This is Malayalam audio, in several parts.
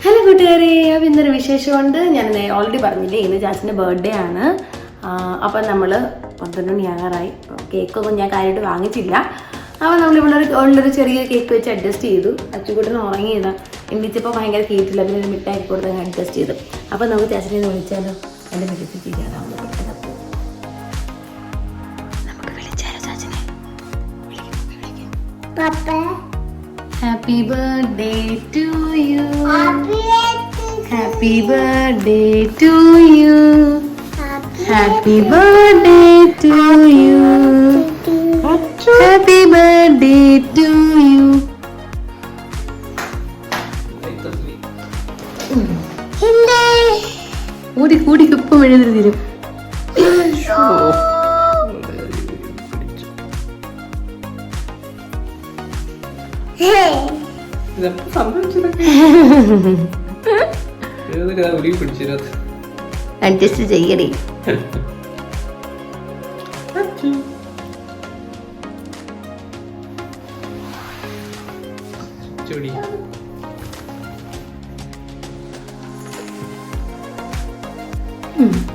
ഹലോ കൂട്ടുകാരെ, അപ്പോൾ ഇന്നൊരു വിശേഷമുണ്ട്. ഞാൻ ഓൾറെഡി പറഞ്ഞില്ലേ, ഇന്ന് ചാച്ചൻ്റെ ബർത്ത്ഡേ ആണ്. അപ്പം നമ്മൾ 12 മണിയാകാറായി. കേക്കൊന്നും ഞാൻ കാര്യമായിട്ട് വാങ്ങിച്ചില്ല. അപ്പോൾ നമ്മളിവിടെ ഉള്ളൊരു ചെറിയ കേക്ക് വെച്ച് അഡ്ജസ്റ്റ് ചെയ്തു. അച്ചുകൂട്ടന് ഉറങ്ങിയതാണ്. എണ്ണിച്ചപ്പോൾ ഭയങ്കര കേട്ടില്ല, പിന്നെ ഒരു മിഠായി കൊടുത്ത് അങ്ങ് അഡ്ജസ്റ്റ് ചെയ്തു. അപ്പോൾ നമുക്ക് ചാച്ചനെ ഒന്ന് വിളിച്ചാലോ? എൻ്റെ വിളിച്ച് ചെയ്യാറാവുന്നു. നമുക്ക് വിളിച്ചാലോ ചാച്ചനെ? Happy birthday to you. Happy birthday to you. Happy birthday to you. Happy birthday to you. കൂടി കുപ്പം എഴുതി തരും. അഡ്ജസ്റ്റ് ചെയ്യണേ.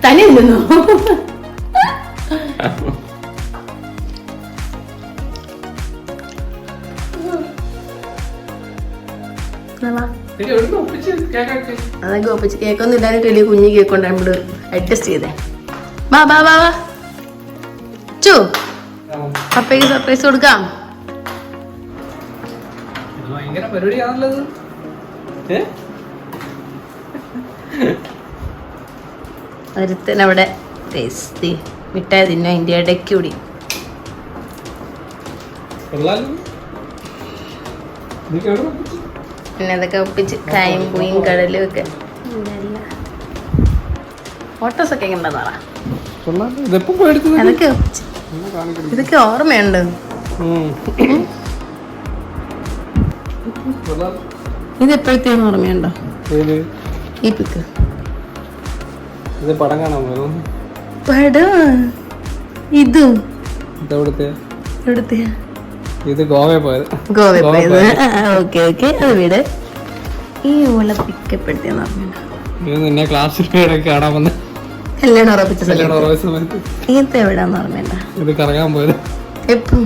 തന്നെ നിന്നോ? അതൊക്കെ ഒപ്പിച്ച് കേക്കൊന്നും ഇല്ലാതെ വലിയ കുഞ്ഞു കേക്ക് കൊണ്ടാണ് ഇവിടെ അഡ്ജസ്റ്റ് ചെയ്തേ. വാ വാ വാ വാ ചോ, പപ്പയ്ക്ക് സർപ്രൈസ് കൊടുക്കാം. ഒരുത്തനവിടെ മിഠായി തിന്നോ അതിൻ്റെ ഇടയ്ക്ക് കൂടി. പിന്നെ അതൊക്കെ ഒപ്പിച്ച് കായും പൂയും കടലും ഒക്കെ. ഫോട്ടോസൊക്കെ ഉണ്ടെന്നാ അതൊക്കെ ഒപ്പിച്ച്. ഇതൊക്കെ ഓർമ്മയുണ്ട്. ഇത് എപ്പോഴത്തെയാണ് ഓർമ്മയുണ്ടോ? ഈ പിക്ക് പടം ഇതും എവിടത്തെയാ? ഇത് ഗോവ പോയത്. Okay okay. അത് വീട് ഈ ഓള പിക്കപ്പെടുത്തിയെന്ന് ഓർമ്മയുണ്ടോ? ക്ലാസ്സിൽ കാണാൻ വന്ന കല്യാണം ഉറപ്പിച്ച സമയത്ത് ഇത് എവിടാന്ന് ഓർമ്മയുണ്ടോ? ഇത് കറങ്ങാൻ പോയത് എപ്പം?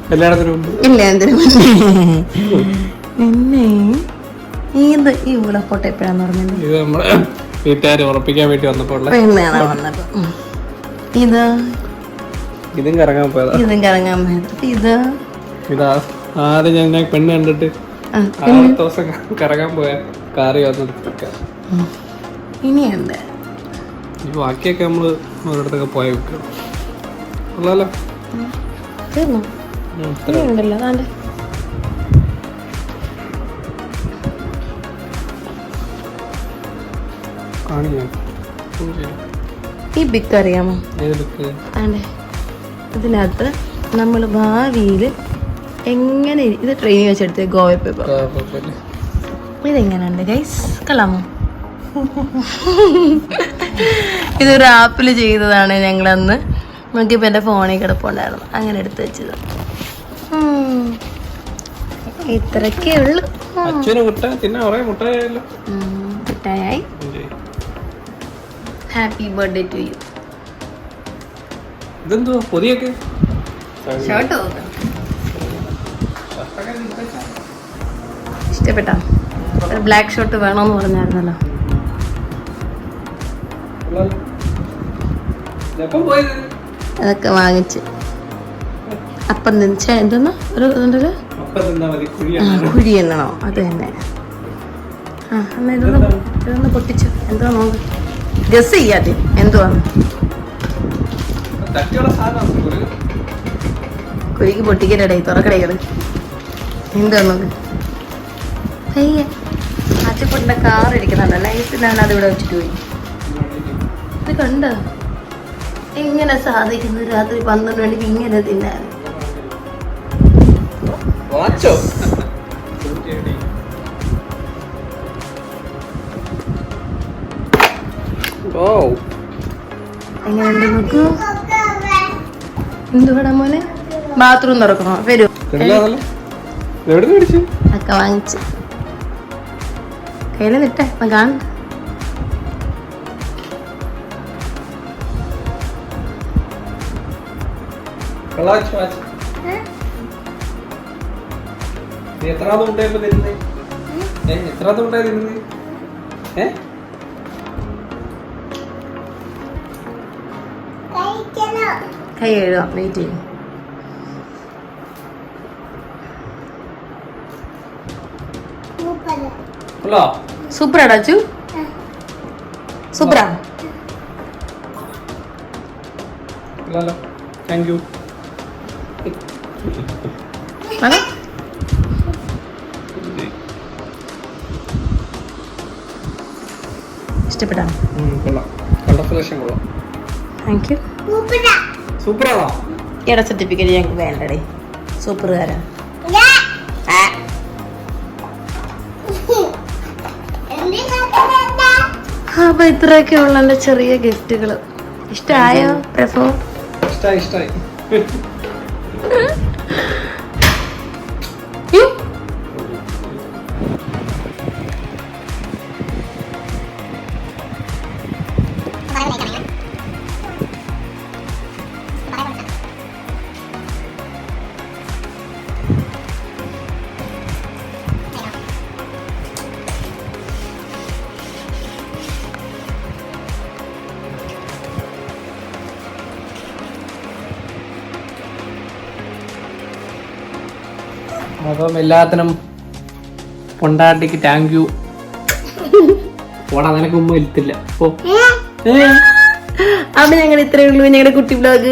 കല്യാണത്തിന് മുമ്പ്. പിന്നെ ഇത് ഈ ഓള ഫോട്ടോ എപ്പോഴാന്ന് ഓർമ്മയുണ്ടോ? ഇത് നമ്മള് വീട്ടുകാര് ഉറപ്പിക്കാൻ വേണ്ടി വന്നപ്പോ ഇതാ ഇതും കറങ്ങാൻ പോയതാ. ഇതാ ആദ്യം ഞാൻ പെണ്ണ് കണ്ടിട്ട് ദിവസം കറങ്ങാൻ പോയ കാറി വന്നെടുത്തൊക്കെ. ഇനിയുണ്ട് ബാക്കിയൊക്കെ നമ്മള് ഓരോടത്തൊക്കെ പോയ കൊള്ളാലോ. ഉണ്ടല്ലോ അതാണ്ട് ഈ ബിക്ക് അറിയാമോ? ഇതിനകത്ത് നമ്മൾ ഭാവിയിൽ എങ്ങനെ ഇത് ട്രെയിനിങ് വെച്ചെടുത്ത് ഗോവ പേപ്പർ. ഇതെങ്ങനെയുണ്ട് ഗൈസ്, കൊള്ളാമോ? ഇതൊരു ആപ്പിൽ ചെയ്തതാണ്. ഞങ്ങളന്ന് നോക്കിയപ്പോൾ എൻ്റെ ഫോണിൽ കിടപ്പുണ്ടായിരുന്നു, അങ്ങനെ എടുത്ത് വെച്ചത്. ഇത്രയൊക്കെ ഉള്ളു. മിഠായി. Happy birthday to you. ഇതെന്തോ പൊതിയൊക്കെ ഷർട്ട് ഇഷ്ടപ്പെട്ടോ? ഒരു ബ്ലാക്ക് ഷർട്ട് വേണമെന്ന് പറഞ്ഞായിരുന്നല്ലോ. അതൊക്കെ വാങ്ങിച്ച് അപ്പം എന്തെന്നാ ഒരു ഇതുണ്ടല്ലോ, കുഴി എന്നണോ? അത് തന്നെ. എന്നാ ഇതൊന്ന് പൊട്ടിച്ചു. എന്തോ നോക്ക്, ഗസ് ചെയ്യാതെ എന്തുവാണ്. കുരുക്ക് പൊട്ടിക്കലടേ, തുറക്കടയത്. എന്തോ നോക്ക്. അയ്യ, അച്ചപ്പൊട്ടിന്റെ കാർ ഇരിക്കുന്നുണ്ടോ? ലൈറ്റിനാണ് അത് ഇവിടെ വെച്ചിട്ട് പോയി. ഇത് കണ്ടോ എങ്ങനെ സാധിക്കുന്നു രാത്രി 12 മണിക്ക് ഇങ്ങനെ തിന്നാൻ? എങ്ങനെയുണ്ട് നോക്കൂ. എന്തുവാടാ മോനെ? ബാത്റൂം തുറക്കണോ? വരൂ. ഒക്കെ വാങ്ങിച്ച് കയ്യില് നിട്ടെ കാണ. എത്രാമത് ഉണ്ടായപ്പോ തരുന്നേ? എത്രാമത് ഉണ്ടായി തരുന്നേ? കൈ എഴുതാം, വെയിറ്റ് ചെയ്യും. സൂപ്പറാ അച്ചു, സൂപ്പറാ. Thank you. ഇഷ്ടപ്പെട്ടാ? Thank you. സൂപ്പറാണോ? ഇവിടെ സർട്ടിഫിക്കറ്റ് ഞങ്ങൾക്ക് വേണ്ടടേ, സൂപ്പറുകാരാ. അപ്പൊ ഇത്രയൊക്കെ ഉള്ള എന്റെ ചെറിയ ഗിഫ്റ്റുകള്. ഇഷ്ടായോ പ്രഫോ? ഇഷ്ടായി. അപ്പം എല്ലാത്തിനും പൊണ്ടാട്ടിക്ക് താങ്ക് യു. പോടാ, നിനക്ക് മുമ്പ് എത്തില്ല. അപ്പൊ ഞങ്ങൾ ഇത്രയേ ഉള്ളൂ ഞങ്ങളുടെ കുട്ടി ബ്ലോഗ്.